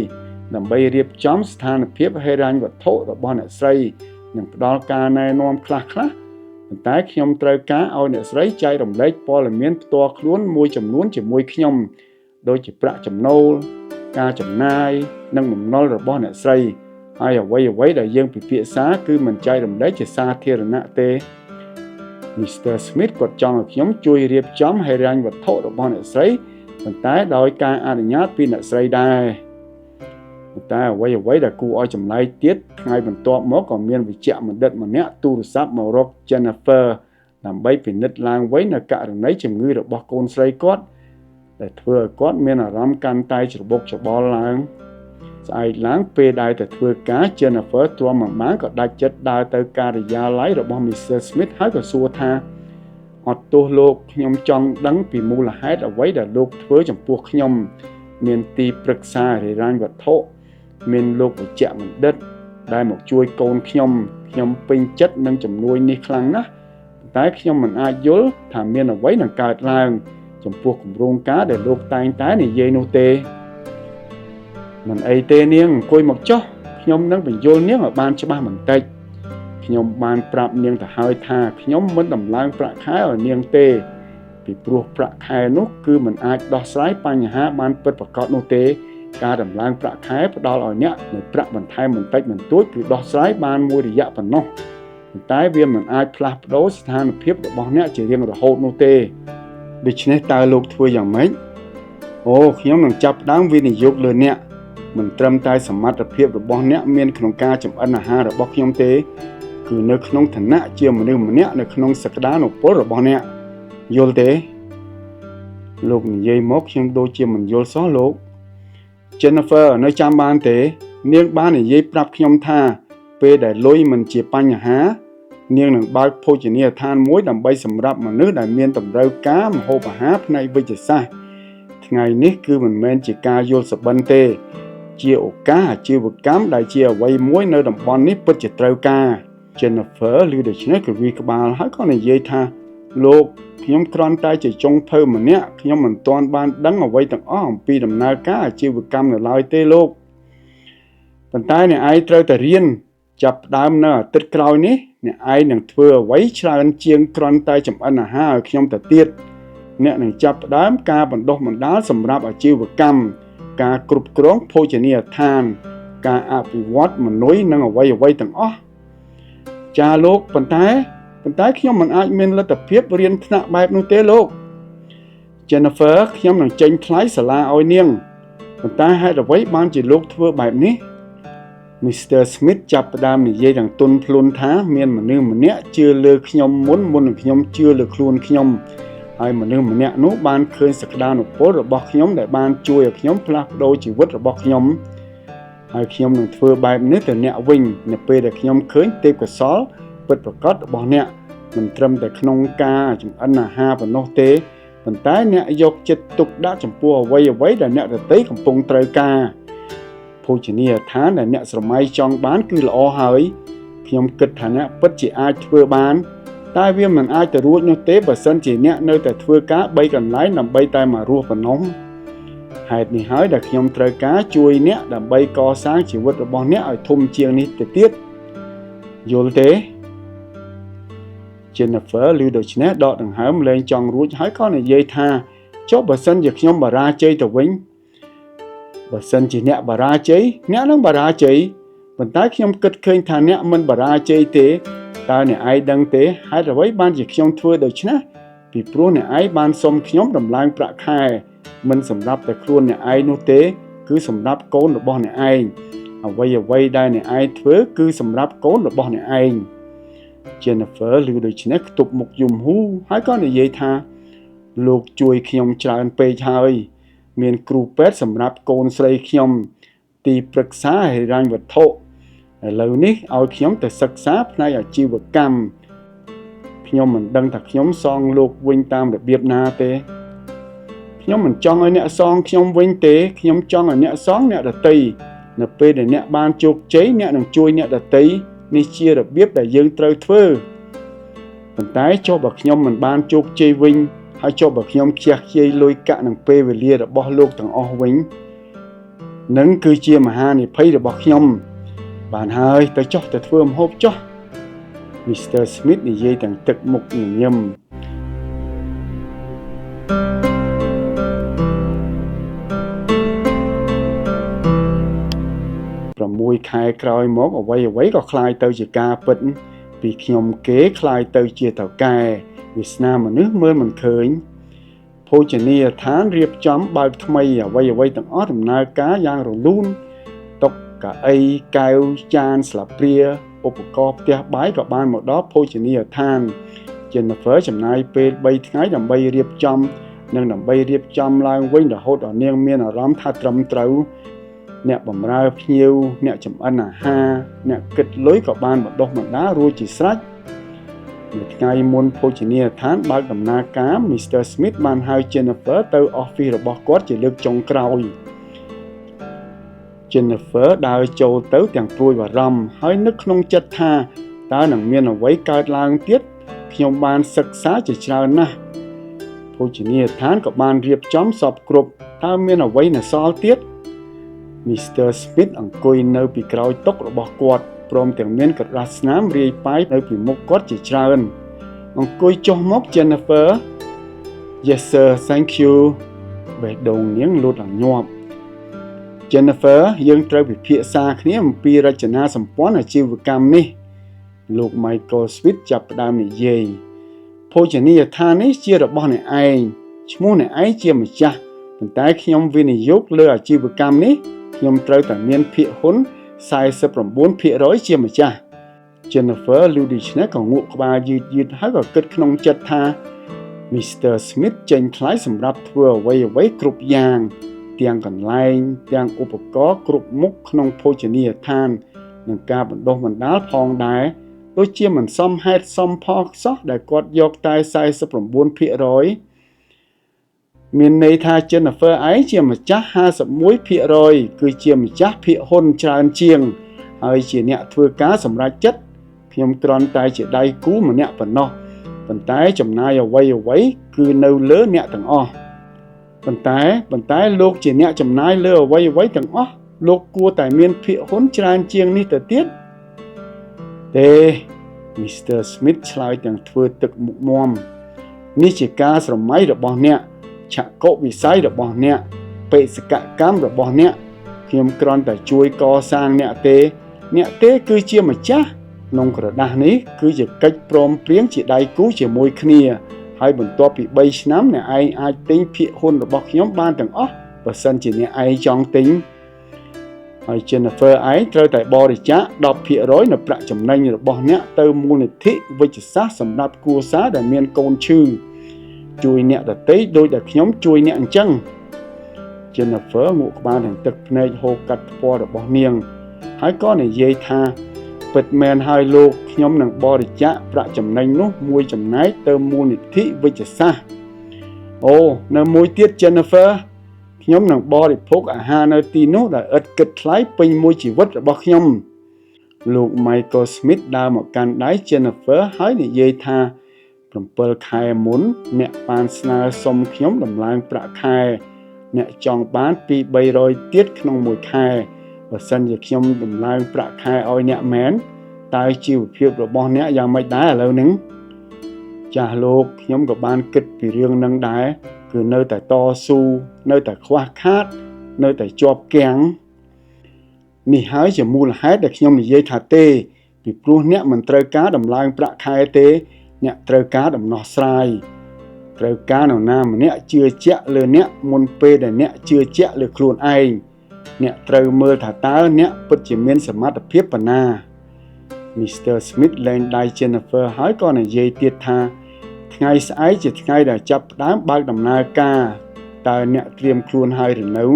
ដើម្បីរៀបចំស្ថានភាពហិរញ្ញវត្ថុរបស់អ្នកស្រីនិងផ្ដល់ការណែនាំខ្លះៗ ប៉ុន្តែខ្ញុំត្រូវការឲ្យអ្នកស្រីចែករំលែកព័ត៌មានផ្ទាល់ខ្លួនមួយចំនួនជាមួយខ្ញុំដូចជាប្រាក់ចំណូលការចំណាយនិងបំណុលរបស់អ្នកស្រីហើយអ្វីដែលយើងពិភាក្សាគឺមិនចែករំលែកជាសាធារណៈទេ Mr. Smith គាត់ចង់ឲ្យខ្ញុំជួយរៀបចំហិរញ្ញវត្ថុរបស់អ្នកស្រីប៉ុន្តែដោយការអនុញ្ញាតពីអ្នកស្រីដែរប៉ុន្តែអ្វីដែលគួរឲ្យចម្លែកទៀតថ្ងៃបន្ទាប់មកក៏មានវិជ្ជបណ្ឌិតម្នាក់ទូរស័ព្ទមករក Jennifer ដើម្បីពិនិត្យឡើងវិញនៅករណីជំងឺរបស់កូនស្រីគាត់ដែលធ្វើឲ្យគាត់មានអារម្មណ៍កាន់តែច្របូកច្របល់ឡើងស្អែកឡើងពេលដែលទៅធ្វើការ Jennifer ទ្រាំមិនបានក៏ដាច់ចិត្តដើរទៅការិយាល័យរបស់ Mr. Smith ហើយក៏សួរថាអត់ទោសលោកខ្ញុំចង់ដឹងពីមូលហេតុអ្វីដែលលោកធ្វើចំពោះខ្ញុំមានទីប្រឹក្សាហិរញ្ញវត្ថុមានលោកវិជ្ជបណ្ឌិតដែលមកជួយកូនខ្ញុំពេញចិត្តនឹងជំនួយនេះខ្លាំងណាស់តែខ្ញុំមិនអាចយល់ថាមានអ្វីនឹងកើតឡើងចំពោះគម្រោងការដែលលោកតែងតែនិយាយនោះទេមិនអីទេនាងអង្គុយមកចុះខ្ញុំនឹងបញ្យល់នាងឲ្យបានច្បាស់បន្តិចខ្ញុំបានប្រាប់នាងទៅហើយថាខ្ញុំមិនដំឡើងប្រាក់ខែឲ្យនាងទេពីព្រោះប្រាក់ខែនោះគឺមិនអាចដោះស្រាយបញ្ហាបានពិតប្រាកដនោះទេការដំឡើងប្រាក់ខែផ្ដល់ឲ្យអ្នកនូវប្រាក់បន្ថែមបន្តិចបន្តួចគឺដោះស្រាយបានមួយរយៈប៉ុណ្ណោះប៉ុន្តែវាមិនអាចផ្លាស់ប្ដូរស្ថានភាពរបស់អ្នកជារៀងរហូតនោះទេដូច្នេះតើលោកធ្វើយ៉ាងម៉េចអូខ្ញុំនឹងចាប់ផ្ដើមវិនិយោគលើអ្នកមិនត្រឹមតែសមត្ថភាពរបស់អ្នកមានក្នុងការចម្អិនអាហាររបស់ខ្ញុំទេគឺនៅក្នុងឋានៈជាមនុស្សម្នាក់នៅក្នុងសក្តានុពលរបស់អ្នកយល់ទេលោកនិយាយមកខ្ញុំដូចជាមិនយល់សោះលោក Jennifer នៅចាំបានទេនាងបាននិយាយប្រាប់ខ្ញុំថាពេលដែលលុយមិនជាបញ្ហានាងនឹងបើកភោជនីយដ្ឋានមួយដើម្បីសម្រាប់មនុស្សដែលមានតម្រូវការម្ហូបអាហារផ្នែកវិទ្យាសាស្ត្រថ្ងៃនេះគឺមិនមែនជាការយល់សប្តិទេជាឱកាសអាជីវកម្មដែលជាអ្វីមួយនៅតំបន់នេះពិតជាត្រូវការ Jennifer ឮដូច្នេះក៏វាក្បាលហើយក៏និយាយថាលោកខ្ញុំគ្រាន់តែជាចុងភៅម្នាក់ខ្ញុំមិនទាន់បានដឹងអ្វីទាំងអស់អំពីដំណើរការអាជីវកម្មនៅឡើយទេលោកប៉ុន្តែអ្នកឯងត្រូវតែរៀនចាប់ផ្ដើមនៅអាទិត្យក្រោយនេះអ្នកឯងនឹងធ្វើអ្វីច្រើនជាងគ្រាន់តែចម្អិនអាហារឲ្យខ្ញុំទៅទៀតអ្នកនឹងចាប់ផ្ដើមការបណ្ដុះបណ្ដាលសម្រាប់អាជីវកម្មការគ្រប់គ្រងភោជនីយដ្ឋានការអភិវឌ្ឍមនុស្សនិងអ្វីទាំងអស់ចាលោកប៉ុន្តែខ្ញុំមិនអាចមានលទ្ធភាពរៀនថ្នាក់បែបនោះទេលោក Jennifer ខ្ញុំនឹងចេញថ្លៃសាលាឲ្យនាងប៉ុន្តែហេតុអ្វីបានជាលោកធ្វើបែបនេះ Mr. Smith ចាប់ផ្ដើមនិយាយយ៉ាងទន់ភ្លន់ថាមានមនុស្សម្នាក់ជឿលើខ្ញុំមុននឹងខ្ញុំជឿលើខ្លួនខ្ញុំហើយមនុស្សម្នាក់នោះបានឃើញសក្តានុពលរបស់ខ្ញុំដែលបានជួយឲ្យខ្ញុំផ្លាស់ប្ដូរជីវិតរបស់ខ្ញុំហើយខ្ញុំនឹងធ្វើបែបនេះទៅអ្នកវិញនៅពេលដែលខ្ញុំឃើញទេពកោសល្យពិតប្រាកដរបស់អ្នកមិនត្រឹមតែក្នុងការចម្អិនអាហារប៉ុណ្ណោះទេប៉ុន្តែអ្នកយកចិត្តទុកដាក់ចំពោះអ្វីដែលអ្នកដទៃកំពុងត្រូវការភោជនីយដ្ឋានដែលអ្នកស្រមៃចង់បានគឺល្អហើយខ្ញុំគិតថាអ្នកពិតជាអាចធ្វើបានតែវាមិនអាចទៅរួចនោះទេបើសិនជាអ្នកនៅតែធ្វើការ3កន្លែងដើម្បីតែមករស់ប៉ុណ្ណោះហេតុនេះហើយដែលខ្ញុំត្រូវការជួយអ្នកដើម្បីកសាងជីវិតរបស់អ្នកឲ្យធំជាងនេះទៅទៀតយល់ទេ Jennifer ឮដូច្នេះដកដង្ហើមលែងចង់រួចហើយក៏និយាយថាចុះបើសិនជាខ្ញុំបរាជ័យទៅវិញបើសិនជាអ្នកបរាជ័យអ្នកនឹងបរាជ័យប៉ុន្តែខ្ញុំគិតឃើញថាអ្នកមិនបរាជ័យទេតើអ្នកឯងដឹងទេហេតុអ្វីបានជាខ្ញុំធ្វើដូច្នេះពីព្រោះអ្នកឯងបានសុំខ្ញុំដំឡើងប្រាក់ខែមិនសម្រាប់តែខ្លួនអ្នកឯងនោះទេគឺសម្រាប់កូនរបស់អ្នកឯងអ្វីដែលអ្នកឯងធ្វើគឺសម្រាប់កូនរបស់អ្នកឯង Jennifer ឮដូច្នេះខ្ទប់មុខយំហ៊ូហើយក៏និយាយថាលោកជួយខ្ញុំច្រើនពេកហើយមានគ្រូពេទ្យសម្រាប់កូនស្រីខ្ញុំទីប្រឹក្សាហិរញ្ញវត្ថុឥឡូវនេះឲ្យខ្ញុំទៅសិក្សាផ្នែកអាជីវកម្មខ្ញុំមិនដឹងថាខ្ញុំសងលោកវិញតាមរបៀបណាទេខ្ញុំមិនចង់ឲ្យអ្នកសងខ្ញុំវិញទេខ្ញុំចង់ឲ្យអ្នកសងអ្នកដទៃនៅពេលដែលអ្នកបានជោគជ័យអ្នកនឹងជួយអ្នកដទៃនេះជារបៀបដែលយើងត្រូវធ្វើប៉ុន្តែចុះបើខ្ញុំមិនបានជោគជ័យវិញហើយចុះបើខ្ញុំខ្ជះខ្ជាយលុយកាក់នឹងពេលវេលារបស់លោកទាំងអស់វិញនឹងគឺជាមហានិភ័យរបស់ខ្ញុំបានហើយទៅចុះទៅធ្វើម្ហូបចុះ Mr. Smith និយាយទាំងទឹកមុខញញឹម6 ខែក្រោយមកអ្វីក៏คล้ายទៅជាការពិតពីខ្ញុំគេคล้ายទៅជាតៅកែវាសនាមនុស្សមើលមិនឃើញភោជនីយដ្ឋានរៀបចំបើកថ្មីអ្វីទាំងអស់ដំណើរការយ៉ាងរលូនតុកៅអីកែវចានស្លាបព្រាឧបករណ៍ផ្ទះបាយក៏បានមកដល់ភោជនីយដ្ឋាន Jennifer ចំណាយពេល3ថ្ងៃដើម្បីរៀបចំនិងដើម្បីរៀបចំឡើងវិញរហូតដល់នាងមានអារម្មណ៍ថាត្រឹមត្រូវអ្នកបម្រើភ្ញៀវអ្នកចម្អិនអាហារអ្នកគិតលុយក៏បានបណ្ដុះបណ្ដាលរួចជាស្រេចនៅថ្ងៃមុនភោជនីយដ្ឋានបើកដំណើរការ Mr. Smith បានហៅ Jennifer ទៅ office របស់គាត់ជាលើកចុងក្រោយ Jennifer ដើរចូលទៅទាំងព្រួយបារម្ភហើយនឹកក្នុងចិត្តថាតើនឹងមានអ្វីកើតឡើងទៀតខ្ញុំបានសិក្សាជាច្រើនណាស់ភោជនីយដ្ឋានក៏បានរៀបចំសពគ្រប់តើមានអ្វីនៅសល់ទៀតMr. Smith អង្គុយនៅពីក្រោយតុរបស់គាត់ព្រមទាំងមានក្រដាសស្នាមរាយប៉ាយនៅពីមុខគាត់ជាច្រើនអង្គុយចុះមក Jennifer Yes sir thank you បេះដូងនាងលូតឡើងញាប់ Jennifer យើងត្រូវពិភាក្សាគ្នាអំពីរចនាសម្ព័ន្ធអាជីវកម្មនេះលោក Michael Smith ចាប់ផ្ដើមនិយាយភោជនីយដ្ឋាននេះជារបស់អ្នកឯងឈ្មោះអ្នកឯងជាម្ចាស់ប៉ុន្តែខ្ញុំវិនិយោគលើអាជីវកម្មនេះខ្ញុំត្រូវតែមានភាគហ៊ុន 49% ជាម្ចាស់ Jennifer លឺដូច្នេះក៏ងក់ក្បាលយឺតហើយក៏គិតក្នុងចិត្តថា Mr. Smith ចេញថ្លៃសម្រាប់ធ្វើអ្វីគ្រប់យ៉ាងទាំងកន្លែងទាំងឧបករណ៍គ្រប់មុខក្នុងភោជនីយដ្ឋាននិងការបណ្ដុះបណ្ដាលផងដែរដូចជាមិនសមហេតុសមផលសោះដែលគាត់យកតែ 49% មានន័យថា Jennifer ឯងជាម្ចាស់ 51% គឺជាម្ចាស់ភាគហ៊ុនច្រើនជាងហើយជាអ្នកធ្វើការសម្រេចចិត្តខ្ញុំគ្រាន់តែជាដៃគូម្នាក់ប៉ុណ្ណោះប៉ុន្តែចំណាយអ្វីគឺនៅលើអ្នកទាំងអស់ប៉ុន្តែលោកជាអ្នកចំណាយលើអ្វីទាំងអស់លោកគួរតែមានភាគហ៊ុនច្រើនជាងនេះទៅទៀតទេ Mr. Smith ឆ្លើយទាំងធ្វើទឹកមុខមាំនេះជាការស្រមៃរបស់អ្នកឆកវិស័យរបស់អ្នកបេសកកម្មរបស់អ្នកខ្ញុំគ្រាន់តែជួយកសាងអ្នកទេគឺជាម្ចាស់ក្នុងក្រដាសនេះគឺជាកិច្ចព្រមព្រៀងជាដៃគូជាមួយគ្នាហើយបន្ទាប់ពី3ឆ្នាំអ្នកឯងអាចទិញភាគហ៊ុនរបស់ខ្ញុំបានទាំងអស់បើសិនជាអ្នកឯងចង់ទិញហើយ Jennifer ឯងត្រូវតែបរិច្ចាគ 10% នៃប្រាក់ចំណេញរបស់អ្នកទៅមូលនិធិវិជ្ជសាស្ត្រសម្រាប់គ្រួសារដែលមានកូនឈឺជួយអ្នកដទៃដោយដែលខ្ញុំជួយអ្នកអញ្ចឹង Jennifer ងក់ក្បាលនឹងទឹកភ្នែកហូរកាត់ថ្ពាល់របស់នាងហើយក៏និយាយថាពិតមែនហើយលោកខ្ញុំនឹងបរិច្ចាគប្រាក់ចំណេញនោះមួយចំណែកទៅមូលនិធិវិជ្ជសាស្ត្រអូនៅមួយទៀត Jennifer ខ្ញុំនឹងបរិភោគអាហារនៅទីនោះដែលឥតគិតថ្លៃពេញមួយជីវិតរបស់ខ្ញុំលោក Michael Smith ដើរមកកាន់ដៃ Jennifer ហើយនិយាយថា7 ខែមុនអ្នកបានស្នើសុំខ្ញុំដំឡើងប្រាក់ខែអ្នកចង់បានពី300ទៀតក្នុងមួយខែបើសិនជាខ្ញុំដំឡើងប្រាក់ខែឲ្យអ្នកមែនតើជីវភាពរបស់អ្នកយ៉ាងម៉េចដែរឥឡូវហ្នឹងចាស់លោកខ្ញុំក៏បានគិតពីរឿងហ្នឹងដែរគឺនៅតែតស៊ូនៅតែខ្វះខាតនៅតែជាប់គាំងនេះហើយជាមូលហេតុដែលខ្ញុំនិយាយថាទេពីព្រោះអ្នកមិនត្រូវការដំឡើងប្រាក់ខែទេអ្នកត្រូវការដំណោះស្រាយត្រូវការនរណាម្នាក់ជឿជាក់លើអ្នកមុនពេលដែលអ្នកជឿជាក់លើខ្លួនឯងអ្នកត្រូវមើលថាតើអ្នកពិតជាមានសមត្ថភាពប៉ុណ្ណា Mr. Smith លែងដៃ Jennifer ហើយក៏និយាយទៀតថាថ្ងៃស្អែកជាថ្ងៃដែលចាប់ផ្ដើមបើកដំណើរការតើអ្នកត្រៀមខ្លួនហើយឬនៅ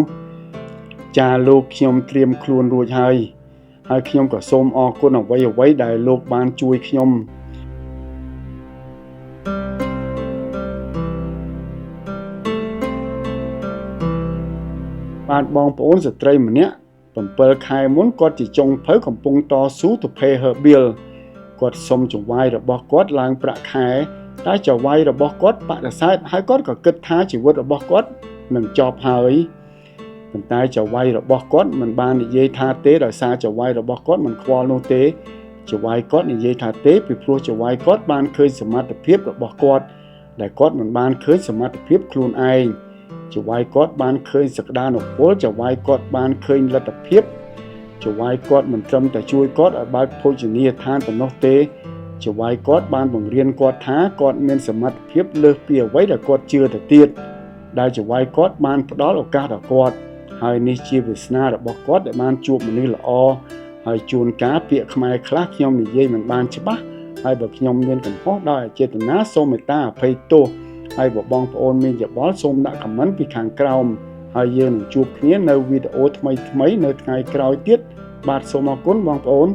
ចាលោកខ្ញុំត្រៀមខ្លួនរួចហើយខ្ញុំក៏សូមអរគុណអ្វីដែលលោកបានជួយខ្ញុំបានបងប្អូនស្ត្រីម្នាក់7 ខែមុនគាត់ជាចុងភៅកំពុងតស៊ូ to pay her bill គាត់សុំចង្វាយរបស់គាត់ឡើងប្រាក់ខែតែចង្វាយរបស់គាត់បដិសេធហើយគាត់ក៏គិតថាជីវិតរបស់គាត់នឹងចប់ហើយប៉ុន្តែចង្វាយរបស់គាត់មិនបាននិយាយថាទេដោយសារចង្វាយរបស់គាត់មិនខ្វល់នោះទេ ចៅហ្វាយគាត់និយាយថាទេពីព្រោះចៅហ្វាយគាត់បានឃើញសមត្ថភាពរបស់គាត់ដែលគាត់មិនបានឃើញសមត្ថភាពខ្លួនឯងចៅហ្វាយគាត់បានឃើញសក្តានុពលចៅហ្វាយគាត់បានឃើញលទ្ធភាពចៅហ្វាយគាត់មិនត្រឹមតែជួយគាត់ឲ្យបើកភោជនីយដ្ឋានប៉ុណ្ណោះទេចៅហ្វាយគាត់បានបង្រៀនគាត់ថាគាត់មានសមត្ថភាពលើសពីអ្វីដែលគាត់ជឿទៅទៀតដែលចៅហ្វាយគាត់បានផ្ដល់ឱកាសដល់គាត់ហើយនេះជាវាសនារបស់គាត់ដែលបានជួបមនុស្សល្អហើយជួនកាលពាក្យខ្មែរខ្លះខ្ញុំនិយាយមិនបានច្បាស់ហើយបើខ្ញុំមានកំហុសដោយអចេតនាសូមមេត្តាអភ័យទោសហើយបើបងប្អូនមានយោបល់សូមដាក់ខមមិនពីខាងក្រោមហើយយើងនឹងជួបគ្នានៅវីដេអូថ្មីៗនៅថ្ងៃក្រោយទៀតបាទសូមអរគុណបងប្អូន